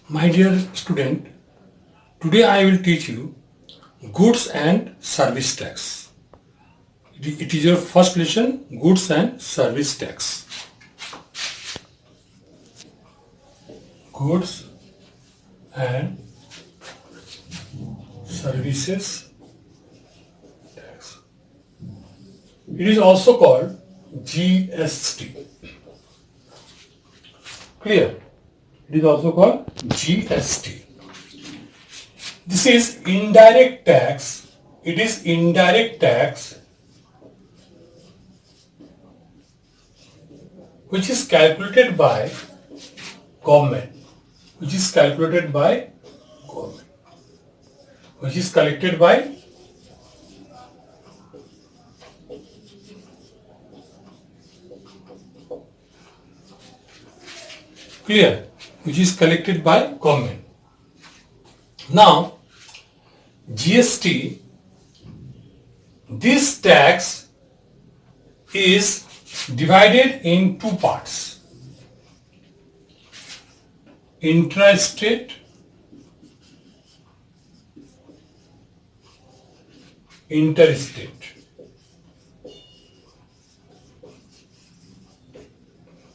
My dear student, today I will teach you goods and service tax. It is your first lesson, goods and service tax. Goods and services tax. It is also called G.S.T. Clear? It is also called G.S.T. This is indirect tax. It is indirect tax which is calculated by government. Which is calculated by government. Which is collected by clear, which is collected by government. Now, GST, this tax is divided in two parts. Intrastate, interstate.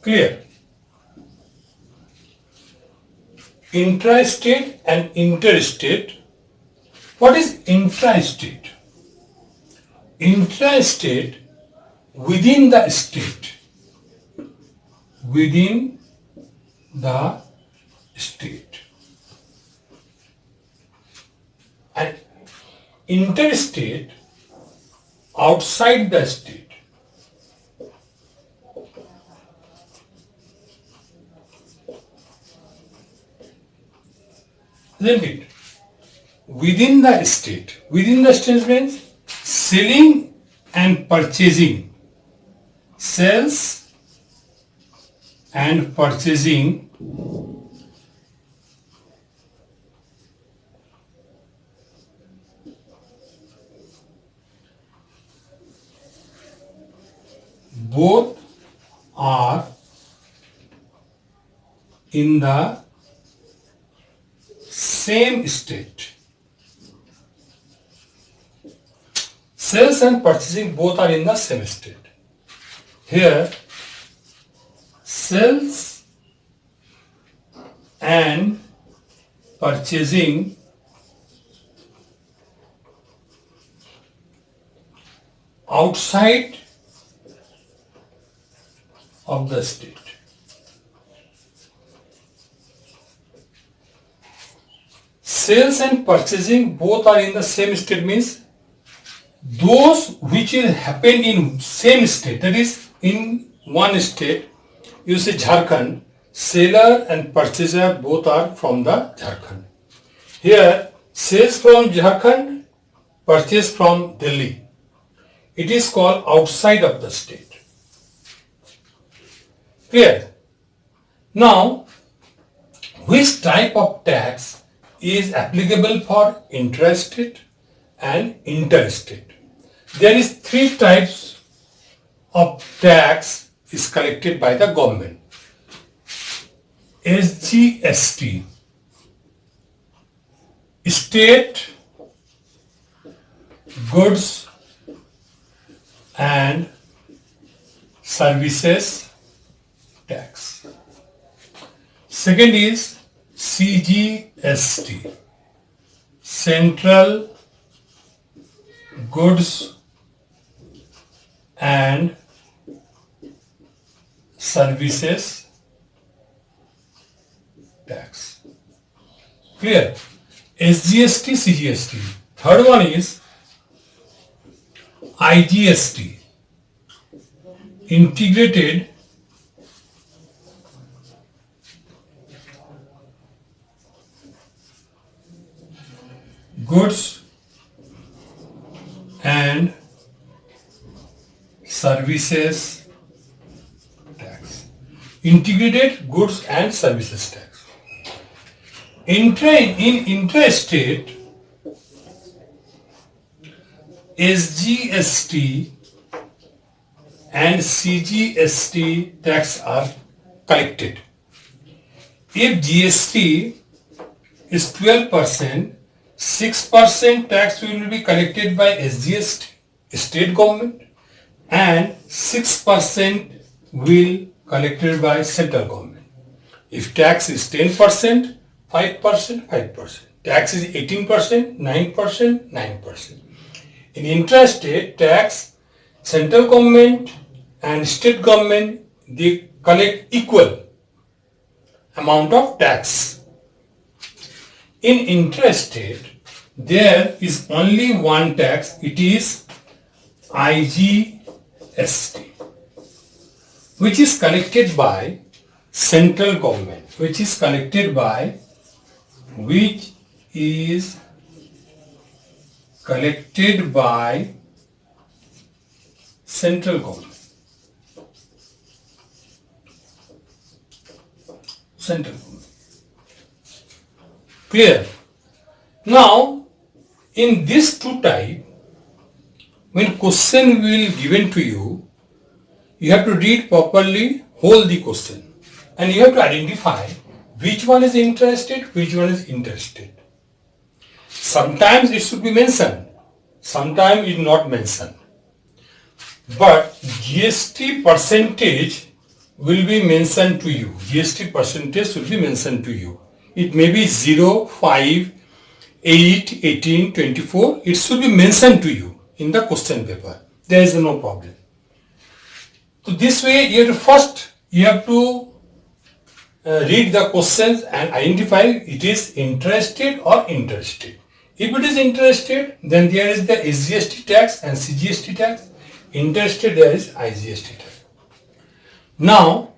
Clear? Intrastate and interstate. What is intrastate? Intrastate, within the state. Within the state. And interstate, outside the state. Isn't it? Within the state. Within the state means selling and purchasing. Sales and purchasing both are in the same state. Sales and purchasing both are in the same state. Here, sales and purchasing outside of the state. Sales and purchasing both are in the same state means those which will happen in same state, that is in one state. You say Jharkhand, seller and purchaser both are from the Jharkhand. Here, sales from Jharkhand, purchase from Delhi. It is called outside of the state. Clear? Now, which type of tax is applicable for intrastate and interstate? There is three types of tax is collected by the government. SGST, state goods and services tax. Second is CGST, central goods and services tax. Clear? SGST, CGST. Third one is IGST, integrated goods and services tax. Integrated goods and services tax. In intrastate, SGST and CGST tax are collected. If GST is 12%, 6% tax will be collected by SGST, state government, and 6% will collected by central government. If tax is 10%, 5%, 5%. Tax is 18%, 9%, 9%. In intrastate tax, central government and state government, they collect equal amount of tax. In intrastate, there is only one tax, it is IGST, which is collected by central government, which is collected by central government. Central government. Clear? Now, in this two type, when question will given to you, you have to read properly whole the question, and you have to identify which one is interested, which one is interested. Sometimes it should be mentioned, sometimes it not mentioned. But GST percentage will be mentioned to you. GST percentage will be mentioned to you. It may be 0, 5, 8, 18, 24. It should be mentioned to you in the question paper. There is no problem. So this way you have to read the questions and identify it is interested or interested. If it is interested, then there is the SGST tax and CGST tax. Interested, there is IGST tax. Now,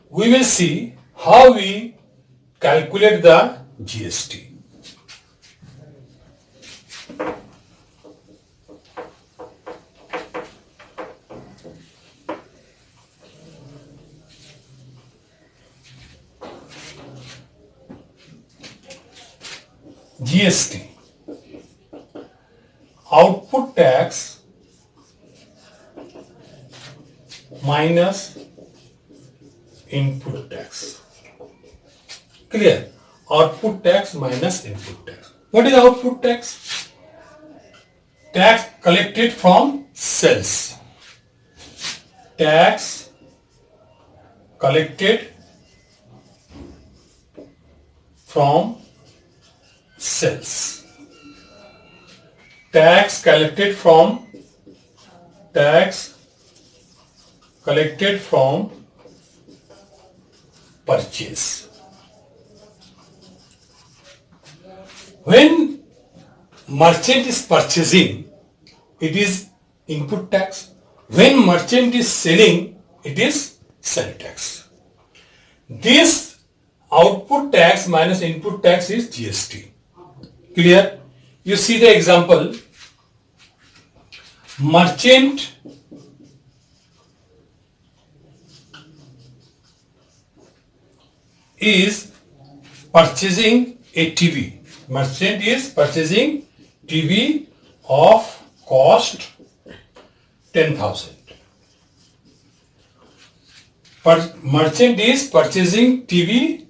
we will see how we calculate the GST. GST, output tax minus input tax. Clear? Output tax minus input tax. What is output tax? Tax collected from sales. Tax collected from sales. Tax collected from purchase. When merchant is purchasing, it is input tax. When merchant is selling, it is sell tax. This output tax minus input tax is GST. Clear? You see the example. Merchant is purchasing a TV. Merchant is purchasing TV of cost 10,000. Merchant is purchasing TV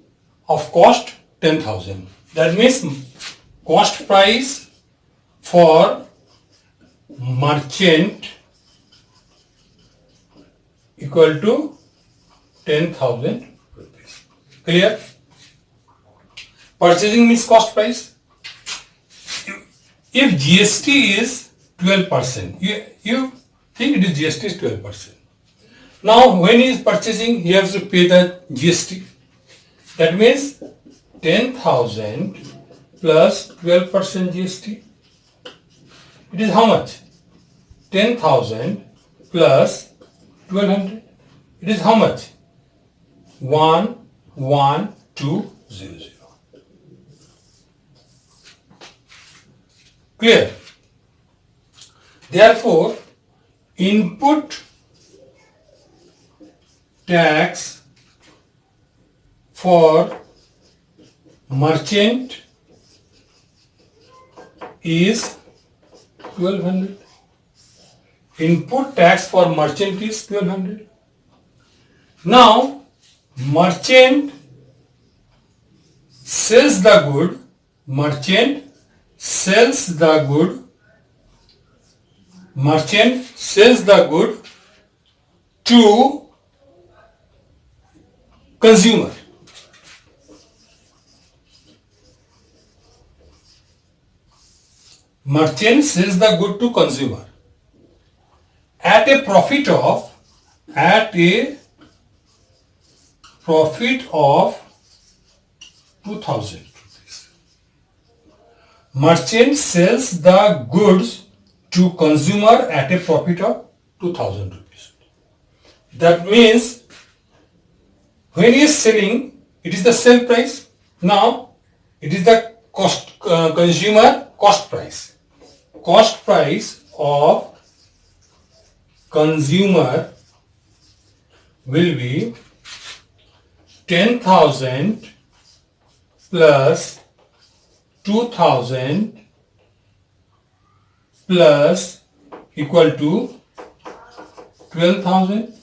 of cost 10,000. That means cost price for merchant equal to 10,000 rupees. Clear? Purchasing means cost price. If GST is 12%, you think it is GST is 12%. Now when he is purchasing, he has to pay the GST. That means 10,000 plus 12% GST. It is how much? 10,000 plus 1200. It is how much? 11200. Clear? Therefore, input tax for merchant is 1200. Input tax for merchant is 1200. Now, merchant sells the good merchant sells the good to consumer. Merchant sells the good to consumer at a profit of 2000 rupees. Merchant sells the goods to consumer at a profit of 2000 rupees. That means when he is selling, it is the sale price. Now it is the consumer cost price. Cost price of consumer will be 10,000 plus 2,000 plus equal to 12,000.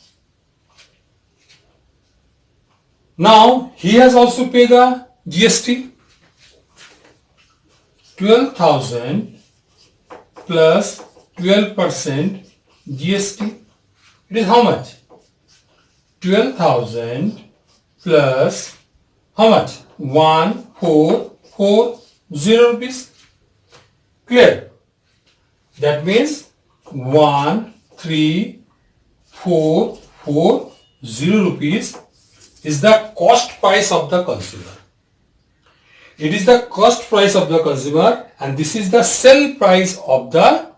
Now he has also paid the GST. 12,000 plus 12% GST. It is how much? 12,000 plus how much? 1440 rupees. Clear? That means 13,440 rupees is the cost price of the consumer. It is the cost price of the consumer and this is the sell price of the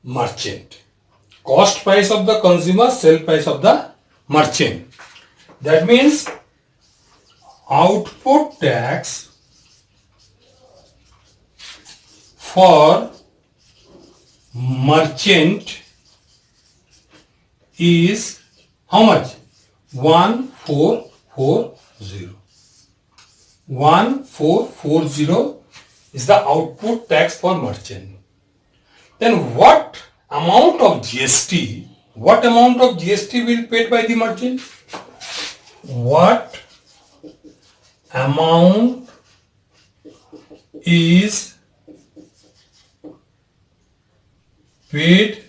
merchant. Cost price of the consumer, sell price of the merchant. That means output tax for merchant is how much? 1440. 1440 is the output tax for merchant. Then what amount of GST will be paid by the merchant? What amount is paid?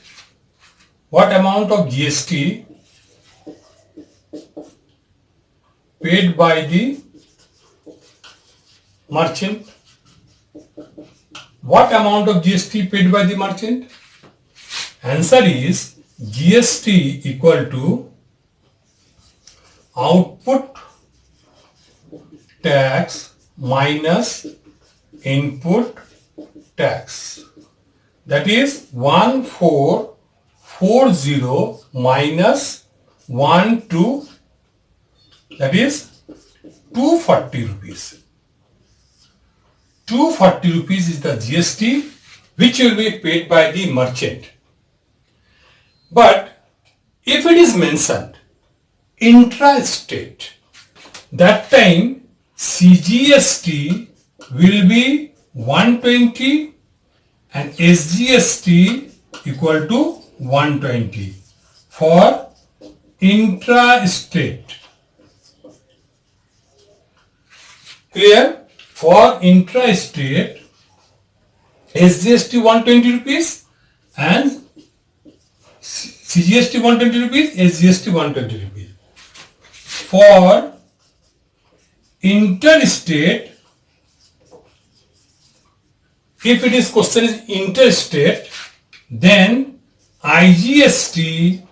What amount of GST paid by the merchant? What amount of GST paid by the merchant? Answer is GST equal to output tax minus input tax. That is 1440 minus 12, that is 240 rupees. 240 rupees is the GST which will be paid by the merchant. But if it is mentioned intra-state, that time CGST will be 120 and SGST equal to 120 for intra-state. Clear? For intra-state, SGST 120 rupees and CGST 120 rupees, SGST 120 rupees. For interstate, if it is question is interstate, then IGST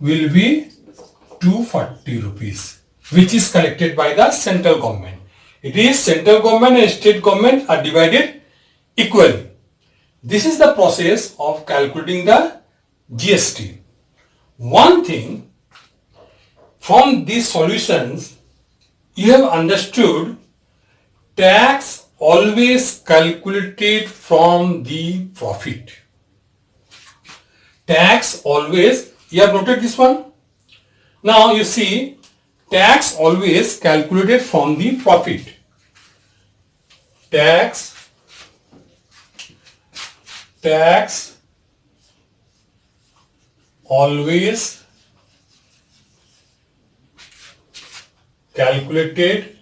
will be 240 rupees, which is collected by the central government. It is central government and state government are divided equally. This is the process of calculating the GST. One thing from these solutions you have understood, tax always calculated from the profit. Tax always, you have noted this one? Now you see, tax always calculated from the profit. Tax always calculated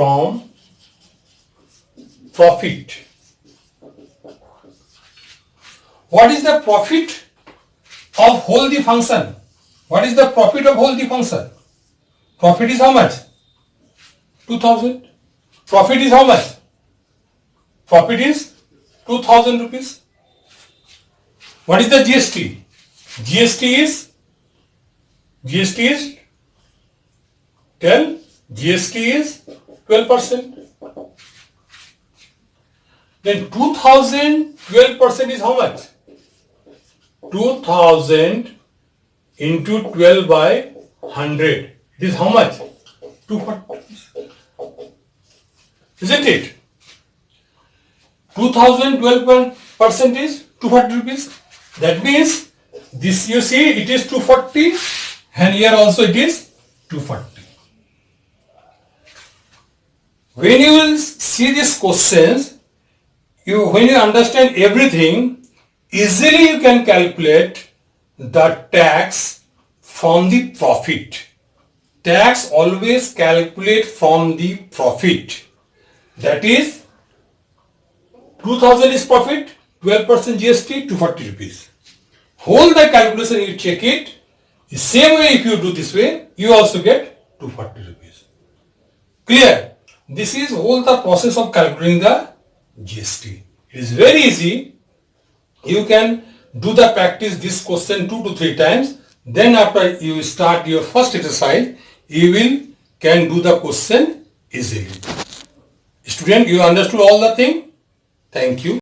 from profit. What is the profit of whole the function? What is the profit of whole the function? Profit is how much? 2000. Profit is how much? Profit is 2000 rupees. What is the GST? GST is tell. GST is 12%. Then 2000, 12% is how much? 2000 into 12 by 100. It is how much? 240. Isn't it? 2000, 12% is 240 rupees. That means this, you see, it is 240 and here also it is 240. When you will see these questions, when you understand everything, easily you can calculate the tax from the profit. Tax always calculate from the profit. That is 2000 is profit, 12% GST, 240 rupees. Whole the calculation you check it. The same way if you do this way, you also get 240 rupees. Clear? This is whole the process of calculating the GST. It is very easy. You can do the practice this question 2 to 3 times. Then after you start your first exercise, you can do the question easily. Student, you understood all the thing? Thank you.